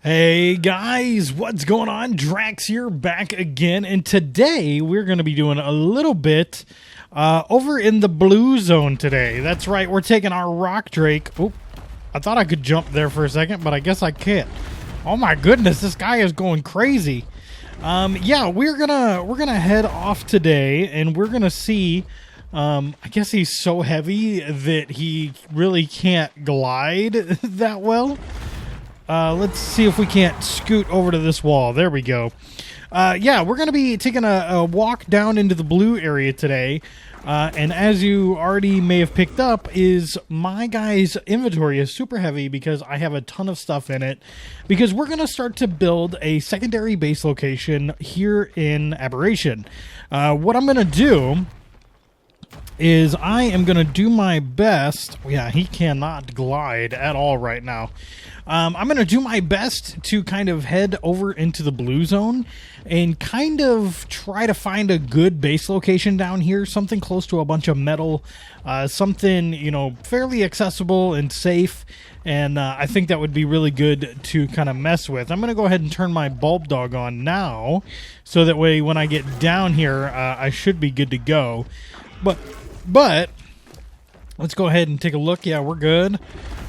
Hey guys, what's going on? Drax here, back again, and today we're going to be doing a little bit over in the blue zone today. That's right, we're taking our rock drake. Oh, I thought I could jump there for a second, but I guess I can't. Oh my goodness, this guy is going crazy. Yeah, we're gonna head off today, and we're gonna see. I guess he's so heavy that he really can't glide that well. Let's see if we can't scoot over to this wall. There we go. Yeah, we're going to be taking a walk down into the blue area today. And as you already may have picked up, is my guy's inventory is super heavy because I have a ton of stuff in it. Because we're going to start to build a secondary base location here in Aberration. What I'm going to do is I am going to do my best. Yeah, he cannot glide at all right now. I'm going to do my best to kind of head over into the blue zone and kind of try to find a good base location down here, something close to a bunch of metal, something, you know, fairly accessible and safe, and I think that would be really good to kind of mess with. I'm going to go ahead and turn my bulb dog on now, so that way when I get down here, I should be good to go. But let's go ahead and take a look. Yeah, we're good.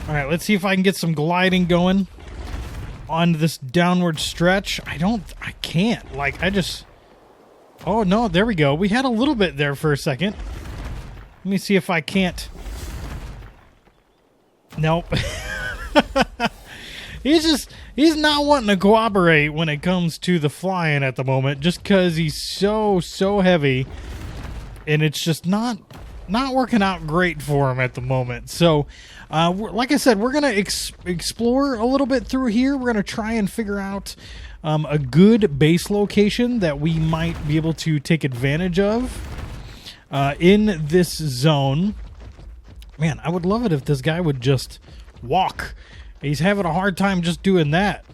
All right, let's see if I can get some gliding going on this downward stretch. I can't. Like, oh, no, there we go. We had a little bit there for a second. Let me see if I can't. Nope. He's not wanting to cooperate when it comes to the flying at the moment, just because he's so heavy, and it's just not working out great for him at the moment. So, like I said, we're going to explore a little bit through here. We're going to try and figure out a good base location that we might be able to take advantage of in this zone. Man, I would love it if this guy would just walk. He's having a hard time just doing that,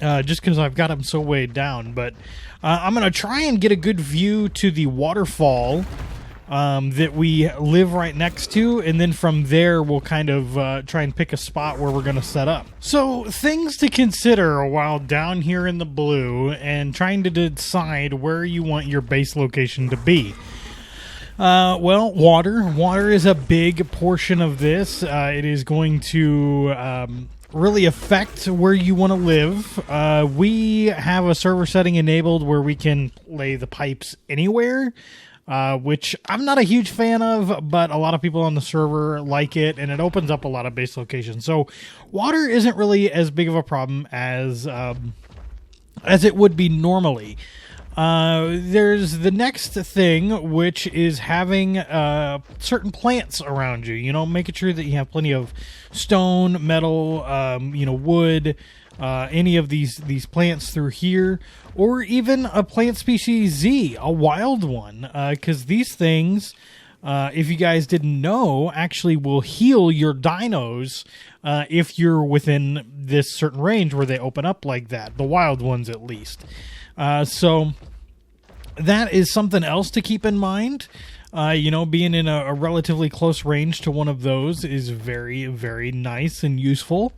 just because I've got him so weighed down. But I'm going to try and get a good view to the waterfall that we live right next to, and then from there we'll kind of try and pick a spot where we're going to set up. So, things to consider while down here in the blue and trying to decide where you want your base location to be. Well, water is a big portion of this. It is going to really affect where you want to live. We have a server setting enabled where we can lay the pipes anywhere, which I'm not a huge fan of, but a lot of people on the server like it, and it opens up a lot of base locations. So water isn't really as big of a problem as it would be normally. There's the next thing, which is having certain plants around you. You know, making sure that you have plenty of stone, metal, wood, any of these plants through here, or even a plant species Z, a wild one, because these things, if you guys didn't know, actually will heal your dinos if you're within this certain range where they open up like that, the wild ones at least. So that is something else to keep in mind. Being in a relatively close range to one of those is very, very nice and useful.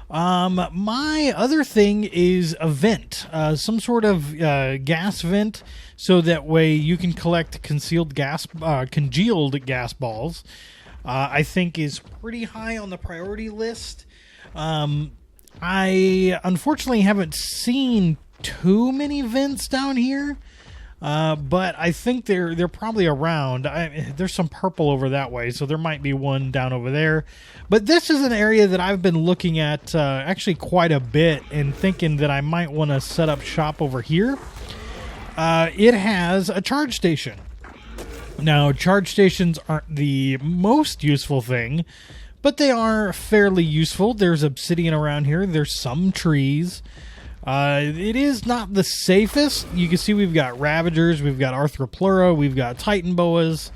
My other thing is a vent, some sort of gas vent, so that way you can collect congealed gas balls. I think is pretty high on the priority list. I unfortunately haven't seen too many vents down here. But I think they're probably around. There's some purple over that way, so there might be one down over there. But this is an area that I've been looking at actually quite a bit and thinking that I might want to set up shop over here. It has a charge station. Now, charge stations aren't the most useful thing, but they are fairly useful. There's obsidian around here. There's some trees. It is not the safest. You can see we've got Ravagers, we've got Arthropleura, we've got Titan Boas.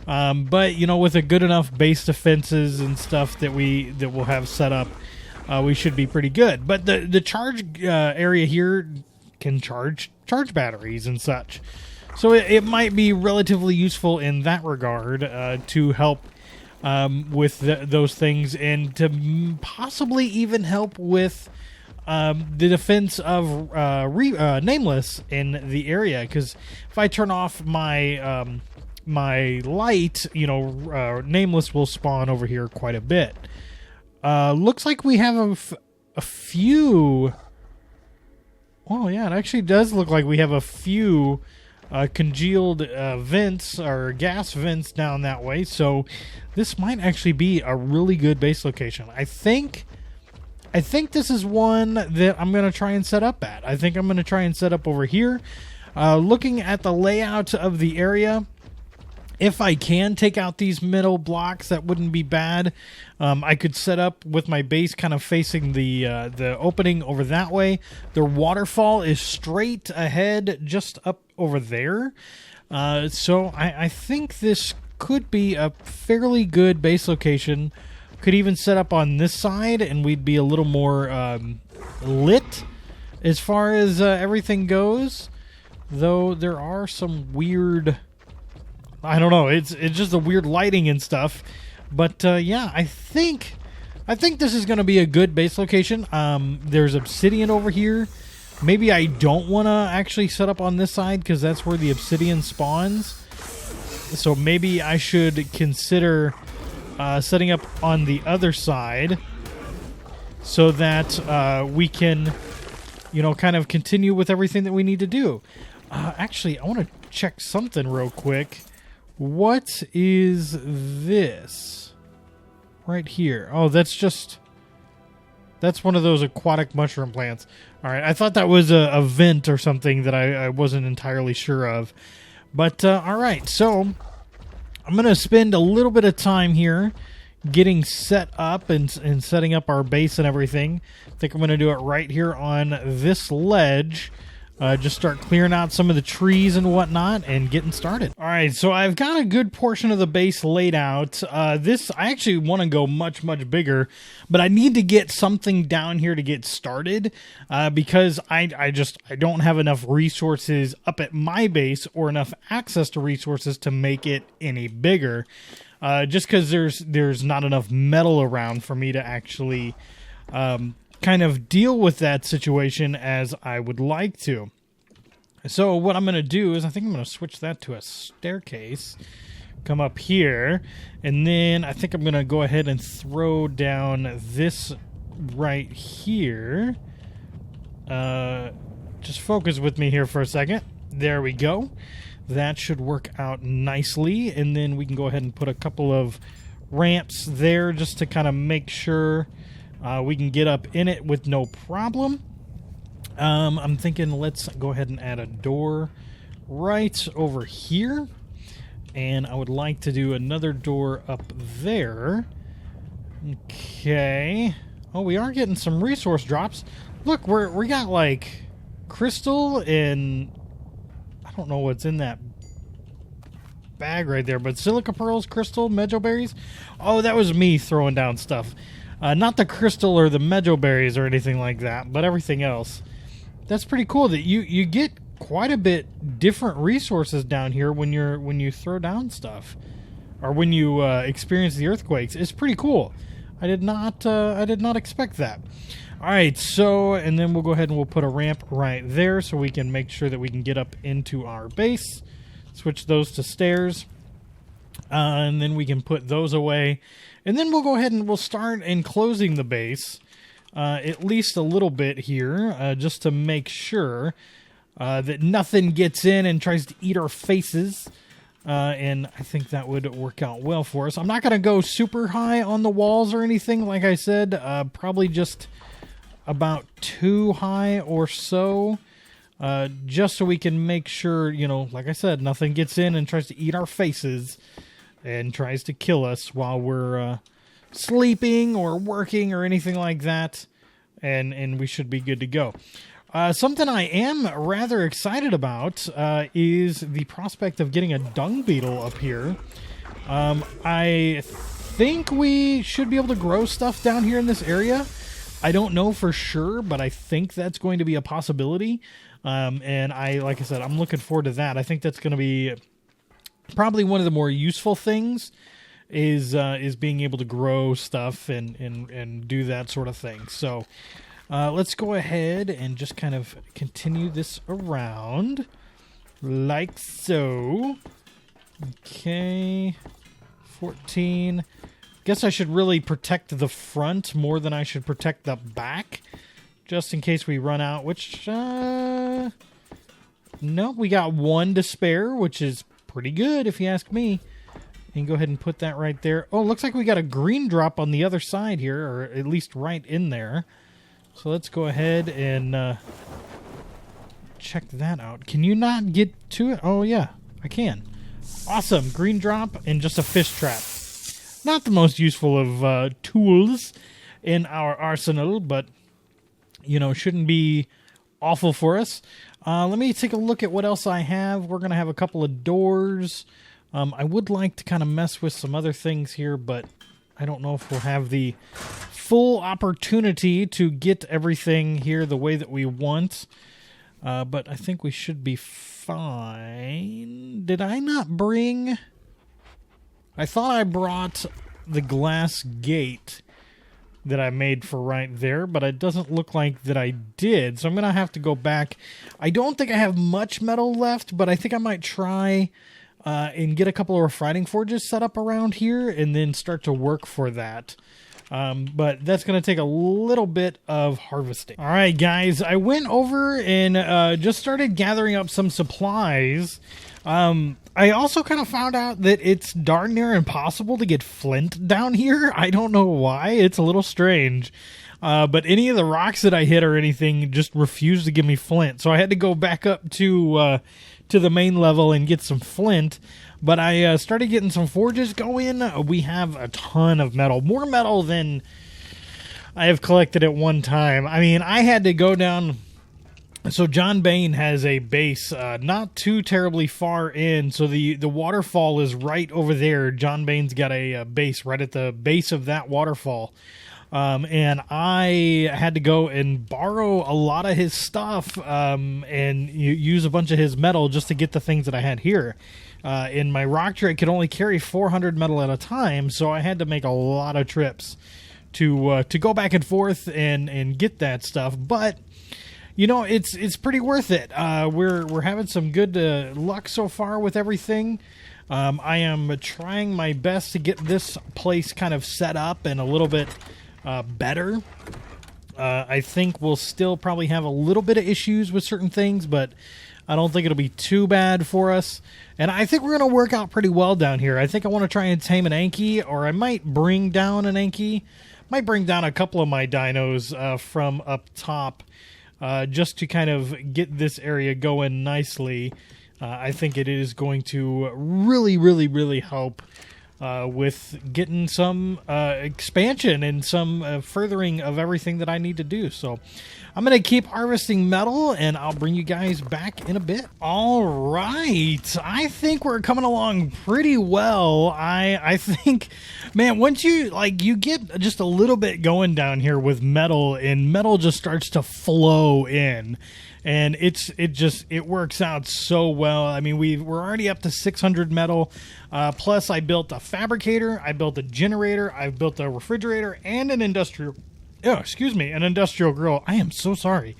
But, with a good enough base defenses and stuff that we'll have set up, we should be pretty good. But the charge area here can charge batteries and such. So it might be relatively useful in that regard to help with those things, and to possibly even help with the defense of Nameless in the area. Because if I turn off my my light, Nameless will spawn over here quite a bit. Looks like we have a few. Oh yeah, it actually does look like we have a few congealed vents or gas vents down that way. So this might actually be a really good base location. I think this is one that I'm going to try and set up at. I think I'm going to try and set up over here. Looking at the layout of the area, if I can take out these middle blocks, that wouldn't be bad. I could set up with my base kind of facing the opening over that way. The waterfall is straight ahead, just up over there. So I think this could be a fairly good base location. Could even set up on this side, and we'd be a little more lit as far as everything goes. Though there are some weird... I don't know. It's just the weird lighting and stuff. But yeah, I think this is going to be a good base location. There's obsidian over here. Maybe I don't want to actually set up on this side because that's where the obsidian spawns. So maybe I should consider setting up on the other side so that we can, kind of continue with everything that we need to do. Actually, I want to check something real quick. What is this right here? Oh, that's one of those aquatic mushroom plants. All right, I thought that was a vent or something that I wasn't entirely sure of. But all right, so I'm going to spend a little bit of time here getting set up and setting up our base and everything. I think I'm going to do it right here on this ledge. Just start clearing out some of the trees and whatnot and getting started. All right, so I've got a good portion of the base laid out. I actually want to go much, much bigger, but I need to get something down here to get started because I don't have enough resources up at my base or enough access to resources to make it any bigger. Just because there's not enough metal around for me to actually kind of deal with that situation as I would like to. So what I'm going to do is I think I'm going to switch that to a staircase. Come up here, and then I think I'm going to go ahead and throw down this right here. Just focus with me here for a second. There we go. That should work out nicely, and then we can go ahead and put a couple of ramps there just to kind of make sure we can get up in it with no problem. I'm thinking let's go ahead and add a door right over here. And I would like to do another door up there. Okay. Oh, we are getting some resource drops. Look, we got like crystal and I don't know what's in that bag right there, but silica pearls, crystal, medjo berries. Oh, that was me throwing down stuff. Not the crystal or the medjo berries or anything like that, but everything else. That's pretty cool that you get quite a bit different resources down here when you throw down stuff, or when you experience the earthquakes. It's pretty cool. I did not expect that. All right, so and then we'll go ahead and we'll put a ramp right there so we can make sure that we can get up into our base. Switch those to stairs, and then we can put those away. And then we'll go ahead and we'll start enclosing the base, at least a little bit here, just to make sure that nothing gets in and tries to eat our faces. And I think that would work out well for us. I'm not going to go super high on the walls or anything, like I said. Probably just about too high or so. Just so we can make sure, like I said, nothing gets in and tries to eat our faces and tries to kill us while we're sleeping or working or anything like that. And we should be good to go. Something I am rather excited about is the prospect of getting a dung beetle up here. I think we should be able to grow stuff down here in this area. I don't know for sure, but I think that's going to be a possibility. And like I said, I'm looking forward to that. I think that's going to be probably one of the more useful things is being able to grow stuff and do that sort of thing. So Let's go ahead and just kind of continue this around like so. Okay, 14. Guess I should really protect the front more than I should protect the back, just in case we run out, which, no, we got 1 to spare, which is pretty good if you ask me. And go ahead and put that right there. Oh, looks like we got a green drop on the other side here, or at least right in there. So let's go ahead and check that out. Can you not get to it? Oh, yeah, I can. Awesome. Green drop and just a fish trap. Not the most useful of tools in our arsenal, but, you know, shouldn't be awful for us. Let me take a look at what else I have. We're going to have a couple of doors. I would like to kind of mess with some other things here, but I don't know if we'll have the full opportunity to get everything here the way that we want. But I think we should be fine. Did I not bring... I thought I brought the glass gate that I made for right there, but it doesn't look like that I did. So I'm going to have to go back. I don't think I have much metal left, but I think I might try and get a couple of refining forges set up around here and then start to work for that. But that's going to take a little bit of harvesting. All right, guys, I went over and just started gathering up some supplies. I also kind of found out that it's darn near impossible to get flint down here. I don't know why. It's a little strange. But any of the rocks that I hit or anything just refused to give me flint. So I had to go back up to the main level and get some flint. But I started getting some forges going. We have a ton of metal. More metal than I have collected at one time. I mean, I had to go down... So John Bain has a base not too terribly far in. So the waterfall is right over there. John Bain's got a base right at the base of that waterfall. And I had to go and borrow a lot of his stuff and use a bunch of his metal just to get the things that I had here. In my rock tray, I could only carry 400 metal at a time, so I had to make a lot of trips to go back and forth and get that stuff. But you know, it's pretty worth it. We're having some good luck so far with everything. I am trying my best to get this place kind of set up and a little bit better. I think we'll still probably have a little bit of issues with certain things, but I don't think it'll be too bad for us. And I think we're going to work out pretty well down here. I think I want to try and tame an Anki, or I might bring down an Anki. Might bring down a couple of my dinos from up top. Just to kind of get this area going nicely. I think it is going to really, really, really help with getting some expansion and some furthering of everything that I need to do. So I'm going to keep harvesting metal, and I'll bring you guys back in a bit. All right. I think we're coming along pretty well. I think, man, once you get just a little bit going down here with metal, and metal just starts to flow in. And it works out so well. I mean, we're already up to 600 metal. Plus, I built a fabricator, I built a generator, I've built a refrigerator, and an industrial grill. I am so sorry.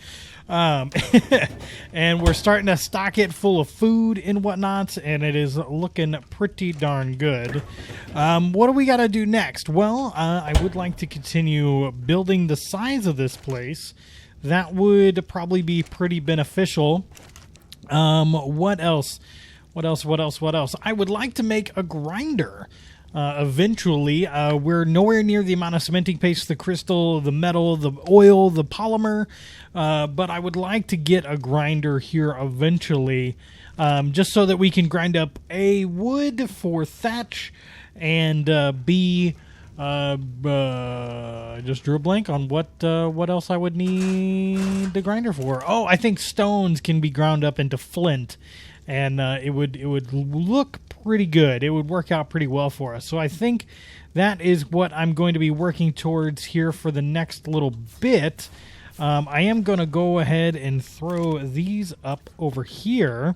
And we're starting to stock it full of food and whatnot, and it is looking pretty darn good. What do we got to do next? Well, I would like to continue building the size of this place. That would probably be pretty beneficial. What else? I would like to make a grinder. Eventually, we're nowhere near the amount of cementing paste, the crystal, the metal, the oil, the polymer, but I would like to get a grinder here eventually, just so that we can grind up A, wood for thatch, and B, just drew a blank on what else I would need the grinder for. Oh, I think stones can be ground up into flint, and it would look pretty good. It would work out pretty well for us. So I think that is what I'm going to be working towards here for the next little bit. I am going to go ahead and throw these up over here,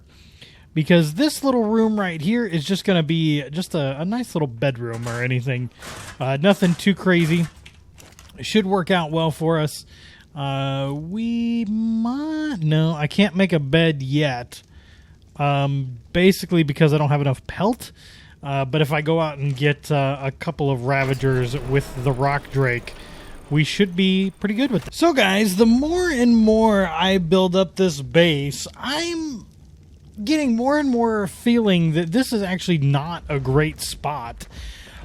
because this little room right here is just going to be just a nice little bedroom or anything. Nothing too crazy. It should work out well for us. We might... No, I can't make a bed yet. Basically because I don't have enough pelt. But if I go out and get a couple of Ravagers with the Rock Drake, we should be pretty good with it. So guys, the more and more I build up this base, I'm getting more and more feeling that this is actually not a great spot.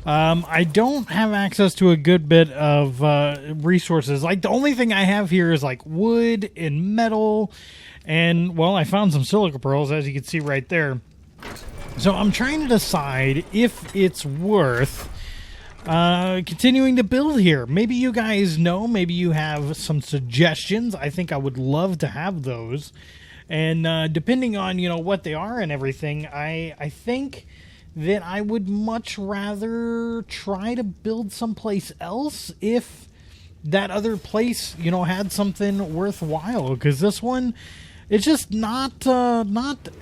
I don't have access to a good bit of resources. Like, the only thing I have here is like wood and metal, and well, I found some silica pearls, as you can see right there. So I'm trying to decide if it's worth continuing to build here. Maybe you guys know, maybe you have some suggestions. I think I would love to have those. And depending on, you know, what they are and everything, I think that I would much rather try to build someplace else if that other place, you know, had something worthwhile. Because this one, it's just not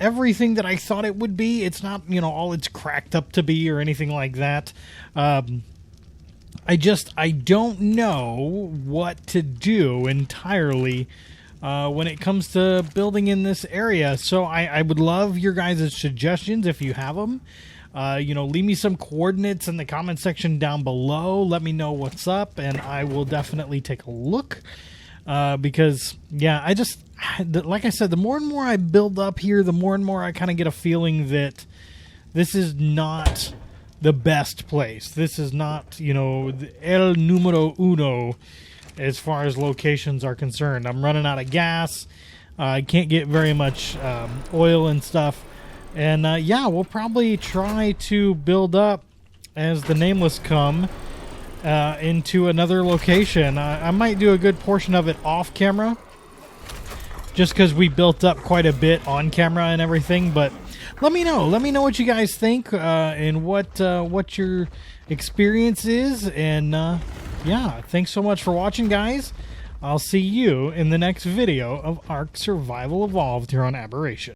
everything that I thought it would be. It's not, you know, all it's cracked up to be or anything like that. I don't know what to do entirely when it comes to building in this area. So I would love your guys' suggestions if you have them. You know, leave me some coordinates in the comment section down below. Let me know what's up, and I will definitely take a look. Because, yeah, like I said, the more and more I build up here, the more and more I kind of get a feeling that this is not the best place. This is not, you know, el numero uno as far as locations are concerned. I'm running out of gas. I can't get very much oil and stuff. And, yeah, we'll probably try to build up as the Nameless come into another location. I might do a good portion of it off camera, just because we built up quite a bit on camera and everything. But let me know what you guys think and what your experience is. And yeah, thanks so much for watching, guys. I'll see you in the next video of Ark Survival Evolved here on Aberration.